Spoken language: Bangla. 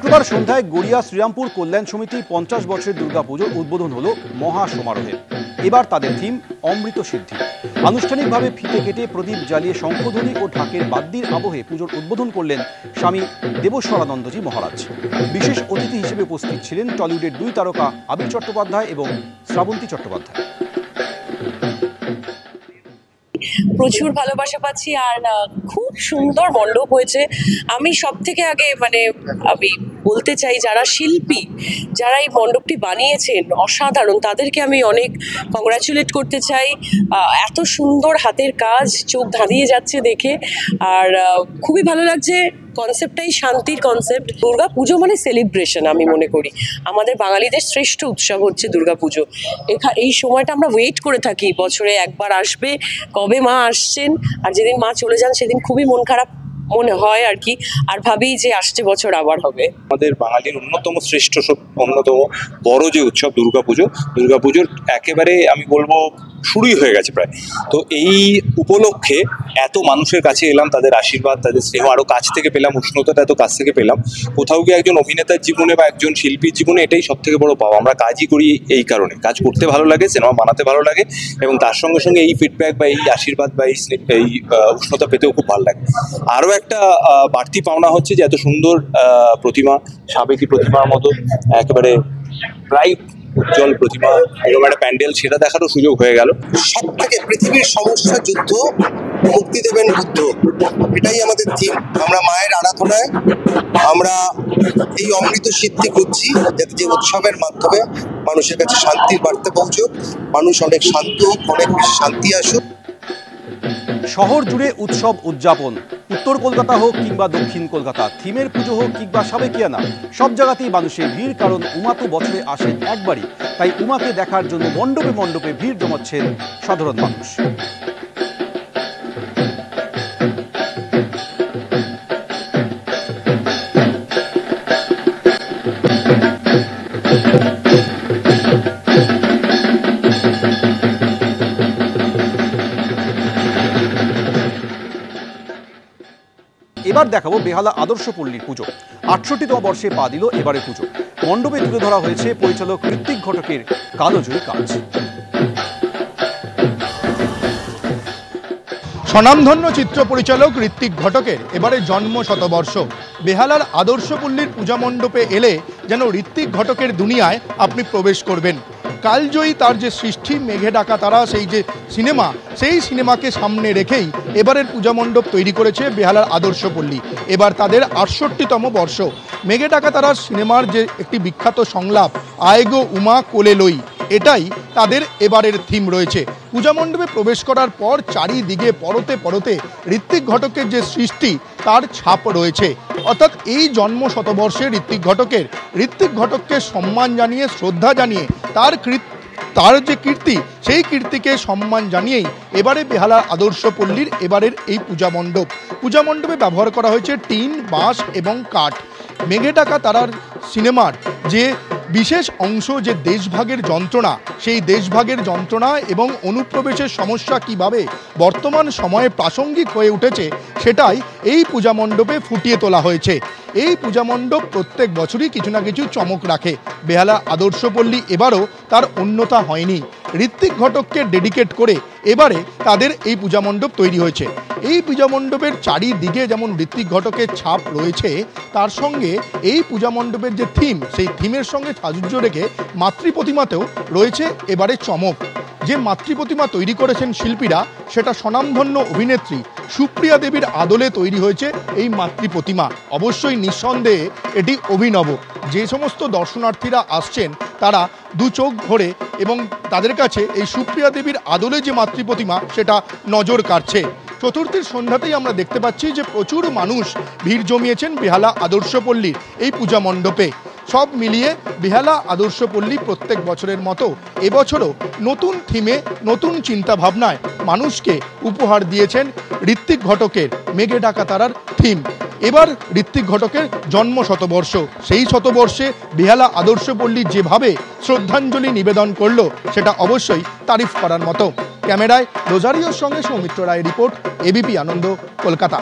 শুক্রবার সন্ধ্যায় গড়িয়া শ্রীরামপুর কল্যাণ সমিতি 50 বছরের দুর্গাপুজোর উদ্বোধন হলো মহা সমারোহে। এবার তাদের থিম অমৃত সিদ্ধি। আনুষ্ঠানিকভাবে ফিতে কেটে প্রদীপ জ্বালিয়ে শঙ্খধ্বনি ও ঢাকের বাদ্যির আবহে পুজোর উদ্বোধন করলেন স্বামী দেবস্বরানন্দজি মহারাজ। বিশেষ অতিথি হিসেবে উপস্থিত ছিলেন টলিউডের 2 তারকা আবির চট্টোপাধ্যায় এবং শ্রাবন্তী চট্টোপাধ্যায়। প্রচুর ভালোবাসা পাচ্ছি আর খুব সুন্দর মণ্ডপ হয়েছে। আমি সব থেকে আগে আমি বলতে চাই যারা শিল্পী, যারা এই মণ্ডপটি বানিয়েছেন অসাধারণ, তাদেরকে আমি অনেক কংগ্রাচুলেট করতে চাই। এত সুন্দর হাতের কাজ, চোখ ধাঁধিয়ে যাচ্ছে দেখে। আর খুবই ভালো লাগছে। কনসেপ্টটাই শান্তির কনসেপ্ট। দুর্গা পুজো মানে সেলিব্রেশন, আমি মনে করি আমাদের বাঙালিদের শ্রেষ্ঠ উৎসব হচ্ছে দুর্গা পুজো। এই সময়টা আমরা ওয়েট করে থাকি, বছরে একবার আসবে, কবে মা আসছেন। আর যেদিন মা চলে যান সেদিন খুবই মন খারাপ মনে হয় আর কি, আর ভাবি যে আসছে বছর আবার হবে। আমাদের বাঙালির অন্যতম শ্রেষ্ঠ অন্যতম বড় যে উৎসব দুর্গাপুজোর একেবারে আমি বলবো শুরুই হয়ে গেছে প্রায়। তো এই উপলক্ষে এত মানুষের কাছে এলাম, তাদের আশীর্বাদ, তাদের স্নেহ আরো কাছ থেকে পেলাম, উষ্ণতাটা এত কাছ থেকে পেলাম। কোথাও গিয়ে একজন অভিনেতার জীবনে বা একজন শিল্পীর জীবনে এটাই সব থেকে বড় পাওয়া। আমরা কাজই করি এই কারণে, কাজ করতে ভালো লাগে, সিনেমা বানাতে ভালো লাগে, এবং তার সঙ্গে সঙ্গে এই ফিডব্যাক বা এই আশীর্বাদ বা এই উষ্ণতা পেতেও খুব ভালো লাগে। আরও একটা বাড়তি পাওনা হচ্ছে যে এত সুন্দর প্রতিমা, সাবেকি প্রতিমার মতো একেবারে ব্রাইট উজ্জ্বল প্রতিমা, এরকম একটা প্যান্ডেল, সেটা দেখারও সুযোগ হয়ে গেল। সব থেকে পৃথিবীর সমস্যা যুদ্ধ, মুক্তি দেবেন বুদ্ধ, এটাই আমাদের থিম। আমরা মায়ের আরাধনায় আমরা এই অমৃত সিদ্ধি করছি, যাতে যে উৎসবের মাধ্যমে মানুষের কাছে শান্তির বার্তা পৌঁছুক, মানুষ অনেক শান্ত হোক, অনেক বেশি শান্তি আসুক। শহর জুড়ে উৎসব উদযাপন, উত্তর কলকাতা হোক কিংবা দক্ষিণ কলকাতা, থিমের পুজো হোক কিংবা সাবেকিয়ানা, সব জায়গাতেই মানুষের ভিড়। কারণ উমা তো বছরে আসেন একবারই, তাই উমাকে দেখার জন্য মণ্ডপে মণ্ডপে ভিড় জমাচ্ছেন সাধারণ মানুষ। এবার দেখাবো বেহালা আদর্শ পল্লীর পুজো। ৬৮তম বর্ষে পা দিল এবারে পুজো। মণ্ডপে তুলে ধরা হয়েছে পরিচালক ঋত্বিক ঘটকের কালোজয়ী কাজ। স্বনামধন্য চিত্র পরিচালক ঋত্বিক ঘটকের এবারে জন্ম শতবর্ষ। বেহালার আদর্শ পল্লীর পূজা মণ্ডপে এলে যেন ঋত্বিক ঘটকের দুনিয়ায় আপনি প্রবেশ করবেন। কালজয়ী তার যে সৃষ্টি মেঘে ডাকা তারা, সেই যে সিনেমা, সেই সিনেমাকে সামনে রেখেই এবারের পূজা মণ্ডপ তৈরি করেছে বেহালার আদর্শ পল্লী। এবার তাদের ৬৮তম বর্ষ। মেঘে ডাকা তারার সিনেমার যে একটি বিখ্যাত সংলাপ, আয়গো উমা কোলে লই, এটাই তাদের এবারের থিম রয়েছে। পূজা মণ্ডপে প্রবেশ করার পর চারিদিকে পরতে পরতে ঋত্বিক ঘটকের যে সৃষ্টি তার ছাপ রয়েছে। অর্থাৎ এই জন্ম শতবর্ষে ঋত্বিক ঘটককে সম্মান জানিয়ে, শ্রদ্ধা জানিয়ে, তার যে কীর্তি, সেই কীর্তিকে সম্মান জানিয়েই এবারে বেহালা আদর্শ পল্লীর এবারের এই পূজা মণ্ডপে ব্যবহার করা হয়েছে টিন, বাঁশ এবং কাঠ। মেঘে ডাকা তারার সিনেমার যে বিশেষ অংশ, যে দেশভাগের যন্ত্রণা, সেই দেশভাগের যন্ত্রণা এবং অনুপ্রবেশের সমস্যা কিভাবে বর্তমান সময়ে প্রাসঙ্গিক হয়ে উঠেছে, সেটাই এই পূজা মণ্ডপে ফুটিয়ে তোলা হয়েছে। এই পূজা মণ্ডপ প্রত্যেক বছরই কিছু না কিছু চমক রাখে। বেহালা আদর্শ পল্লী এবারও তার অন্যথা হয়নি। ঋত্বিক ঘটককে ডেডিকেট করে এবারে তাদের এই পূজা মণ্ডপ তৈরি হয়েছে। এই পূজা মণ্ডপের চারিদিকে যেমন ঋত্বিক ঘটকের ছাপ রয়েছে, তার সঙ্গে এই পূজা মণ্ডপের যে থিম, সেই থিমের সঙ্গে সাজুজ্য রেখে মাতৃপ্রতিমাতেও রয়েছে এবারে চমক। যে মাতৃপ্রতিমা তৈরি করেছেন শিল্পীরা, সেটা স্বনামধন্য অভিনেত্রী সুপ্রিয়া দেবীর আদলে তৈরি হয়েছে এই মাতৃপ্রতিমা। অবশ্যই নিঃসন্দেহে এটি অভিনব। যে সমস্ত দর্শনার্থীরা আসছেন তারা দু চোখ ভরে এবং তাদের কাছে এই সুপ্রিয়া দেবীর আদলে যে মাতৃপ্রতিমা, সেটা নজর কাড়ছে। চতুর্থীর সন্ধ্যাতেই আমরা দেখতে পাচ্ছি যে প্রচুর মানুষ ভিড় জমিয়েছেন বেহালা আদর্শ পল্লীর এই পূজা মণ্ডপে। সব মিলিয়ে বেহালা আদর্শ পল্লী প্রত্যেক বছরের মতো এবছরও নতুন থিমে, নতুন চিন্তা ভাবনায় মানুষকে উপহার দিয়েছেন ঋত্বিক ঘটকের মেঘে ডাকা তারার থিম। এবার ঋত্বিক ঘটকের জন্ম শতবর্ষ। সেই শতবর্ষে বেহালা আদর্শ পল্লী যেভাবে শ্রদ্ধাঞ্জলি নিবেদন করলো, সেটা অবশ্যই তারিফ করার মতো। ক্যামেরায় রোজারিওর সঙ্গে সৌমিত্র রায় রিপোর্ট, এবিপি আনন্দ, কলকাতা।